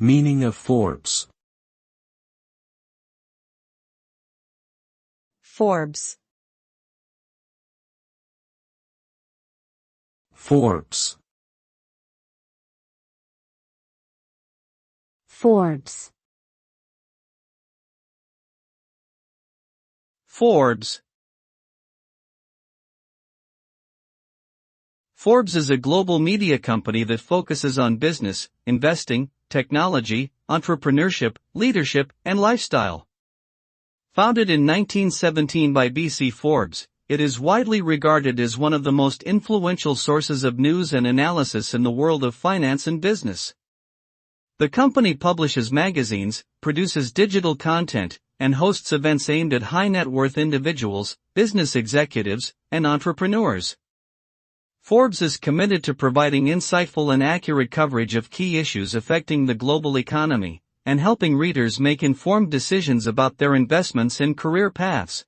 Meaning of Forbes. Forbes. Forbes. Forbes. Forbes. Forbes is a global media company that focuses on business, investing, technology, entrepreneurship, leadership, and lifestyle. Founded in 1917 by B.C. Forbes, it is widely regarded as one of the most influential sources of news and analysis in the world of finance and business. The company publishes magazines, produces digital content, and hosts events aimed at high-net-worth individuals, business executives, and entrepreneurs. Forbes is committed to providing insightful and accurate coverage of key issues affecting the global economy, and helping readers make informed decisions about their investments and career paths.